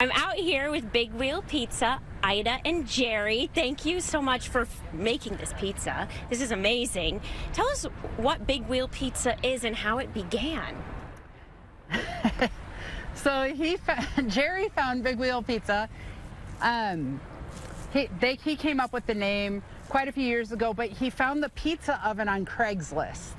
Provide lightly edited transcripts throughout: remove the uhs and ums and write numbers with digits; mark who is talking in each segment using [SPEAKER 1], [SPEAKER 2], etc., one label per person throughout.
[SPEAKER 1] I'm out here with Big Wheel Pizza, Ida and Jerry. Thank you so much for making this pizza. This is amazing. Tell us what Big Wheel Pizza is and how it began.
[SPEAKER 2] So Jerry found Big Wheel Pizza. He came up with the name quite a few years ago, but he found the pizza oven on Craigslist.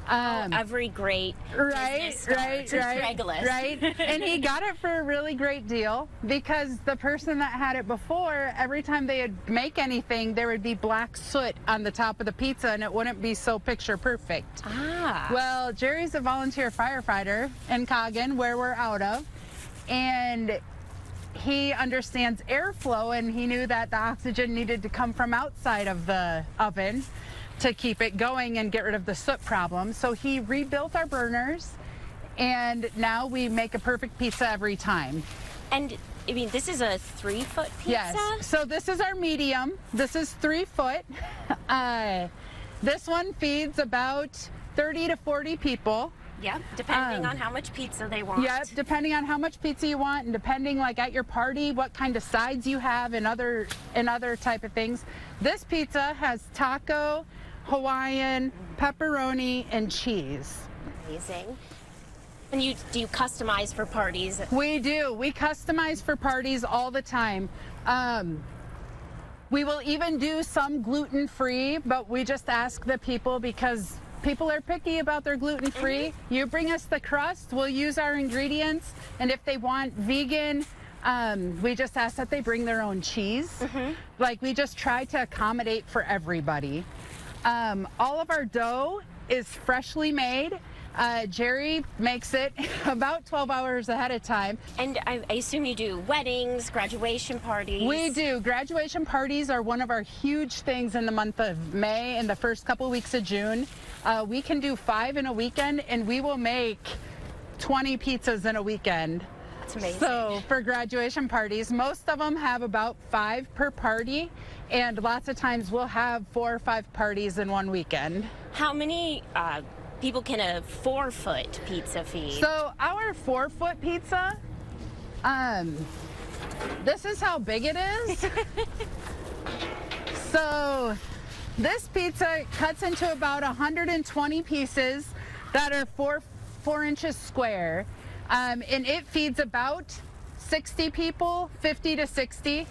[SPEAKER 1] Every great business starts with Craigslist.
[SPEAKER 2] Right. And he got it for a really great deal because the person that had it before, every time they'd make anything, there would be black soot on the top of the pizza and it wouldn't be so picture perfect. Well, Jerry's a volunteer firefighter in Coggon, where we're out of, and he understands airflow, and he knew that the oxygen needed to come from outside of the oven to keep it going and get rid of the soot problem. So he rebuilt our burners, and now we make a perfect pizza every time.
[SPEAKER 1] And I mean, this is a 3-foot pizza?
[SPEAKER 2] Yes, so this is our medium. This is 3 foot. This one feeds about 30 to 40 people.
[SPEAKER 1] Yep, depending on how much pizza they want.
[SPEAKER 2] Yep, depending on how much pizza you want, and depending, like, at your party, what kind of sides you have and other type of things. This pizza has taco, Hawaiian, pepperoni, and cheese.
[SPEAKER 1] Amazing. And do you customize for parties?
[SPEAKER 2] We do. We customize for parties all the time. We will even do some gluten-free, but we just ask the people because people are picky about their gluten-free. You bring us the crust, we'll use our ingredients, and if they want vegan, we just ask that they bring their own cheese. Like, we just try to accommodate for everybody. All of our dough is freshly made. Jerry makes it about 12 hours ahead of time.
[SPEAKER 1] And I assume you do weddings, graduation parties?
[SPEAKER 2] We do. Graduation parties are one of our huge things in the month of May and the first couple weeks of June. We can do 5 in a weekend, and we will make 20 pizzas in a weekend.
[SPEAKER 1] That's amazing.
[SPEAKER 2] So for graduation parties, most of them have about 5 per party, and lots of times we'll have 4 or 5 parties in one weekend.
[SPEAKER 1] How many people can a 4-foot pizza feed?
[SPEAKER 2] So our 4-foot pizza, this is how big it is. So this pizza cuts into about 120 pieces that are 4 inches square, and it feeds about 60 people, 50 to 60.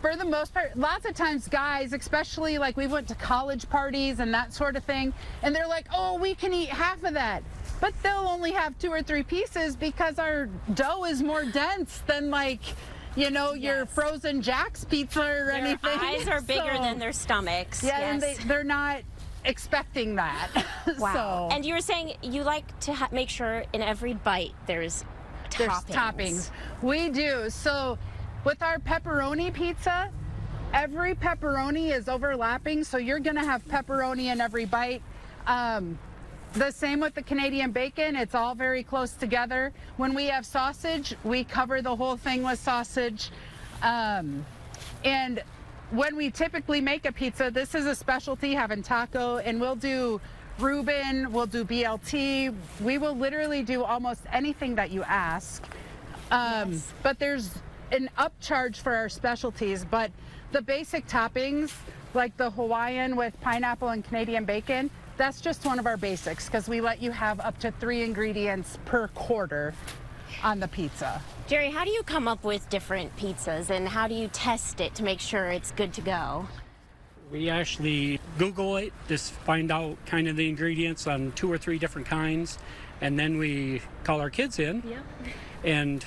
[SPEAKER 2] For the most part, lots of times guys, especially like we went to college parties and that sort of thing, and they're like, oh, we can eat half of that. But they'll only have 2 or 3 pieces because our dough is more dense than, like, you know, your frozen Jack's pizza or anything.
[SPEAKER 1] Their eyes are bigger than their stomachs.
[SPEAKER 2] Yeah, and they're not expecting that.
[SPEAKER 1] Wow. And you were saying you like to make sure in every bite there's toppings.
[SPEAKER 2] We do. So with our pepperoni pizza, every pepperoni is overlapping, so you're gonna have pepperoni in every bite. The same with the Canadian bacon, it's all very close together. When we have sausage, we cover the whole thing with sausage. And when we typically make a pizza, this is a specialty, having taco, and we'll do Reuben, we'll do BLT. We will literally do almost anything that you ask. But there's an upcharge for our specialties, but the basic toppings, like the Hawaiian with pineapple and Canadian bacon, that's just one of our basics because we let you have up to 3 ingredients per quarter on the pizza.
[SPEAKER 1] Jerry, how do you come up with different pizzas and how do you test it to make sure it's good to go?
[SPEAKER 3] We actually Google it, just find out kind of the ingredients on 2 or 3 different kinds, and then we call our kids in. And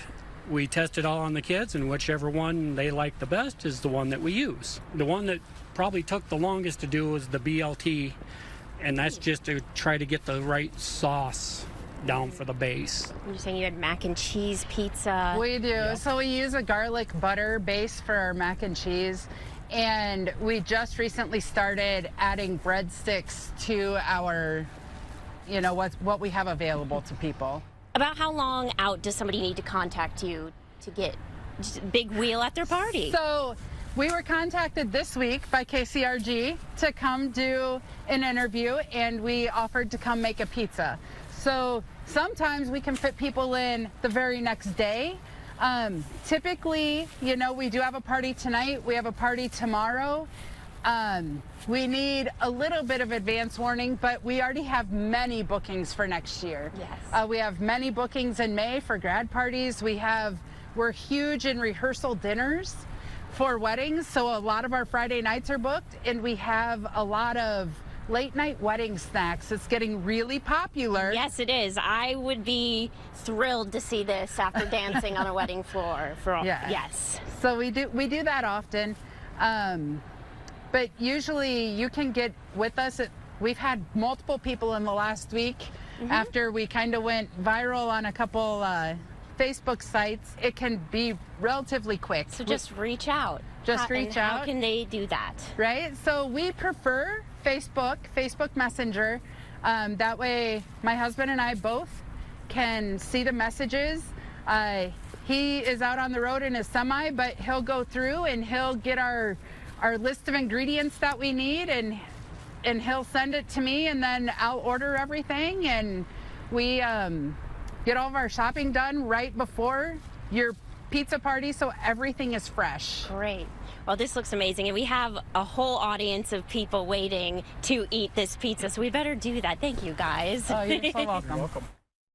[SPEAKER 3] we test it all on the kids, and whichever one they like the best is the one that we use. The one that probably took the longest to do was the BLT, and that's just to try to get the right sauce down for the base.
[SPEAKER 1] You're saying you had mac and cheese pizza?
[SPEAKER 2] We do.
[SPEAKER 3] Yep.
[SPEAKER 2] So we use a garlic butter base for our mac and cheese, and we just recently started adding breadsticks to our, you know, what we have available to people.
[SPEAKER 1] About how long out does somebody need to contact you to get Big Wheel at their party?
[SPEAKER 2] So we were contacted this week by KCRG to come do an interview, and we offered to come make a pizza. So sometimes we can fit people in the very next day. Typically, you know, we do have a party tonight. We have a party tomorrow. We need a little bit of advance warning, but we already have many bookings for next year.
[SPEAKER 1] Yes.
[SPEAKER 2] We have many bookings in May for grad parties. We're huge in rehearsal dinners for weddings, so a lot of our Friday nights are booked, and we have a lot of late night wedding snacks. It's getting really popular.
[SPEAKER 1] Yes, it is. I would be thrilled to see this after dancing on a wedding floor. Yes.
[SPEAKER 2] So we do that often. But usually you can get with us. We've had multiple people in the last week after we kind of went viral on a couple Facebook sites. It can be relatively quick.
[SPEAKER 1] So just reach out.
[SPEAKER 2] Reach out.
[SPEAKER 1] How can they do that?
[SPEAKER 2] Right? So we prefer Facebook Messenger. That way my husband and I both can see the messages. He is out on the road in his semi, but he'll go through and he'll get our list of ingredients that we need, and he'll send it to me, and then I'll order everything, and we get all of our shopping done right before your pizza party, so everything is fresh.
[SPEAKER 1] Great. Well, this looks amazing, and we have a whole audience of people waiting to eat this pizza, so we better do that. Thank you, guys.
[SPEAKER 2] Oh, you're so welcome.
[SPEAKER 4] You're welcome.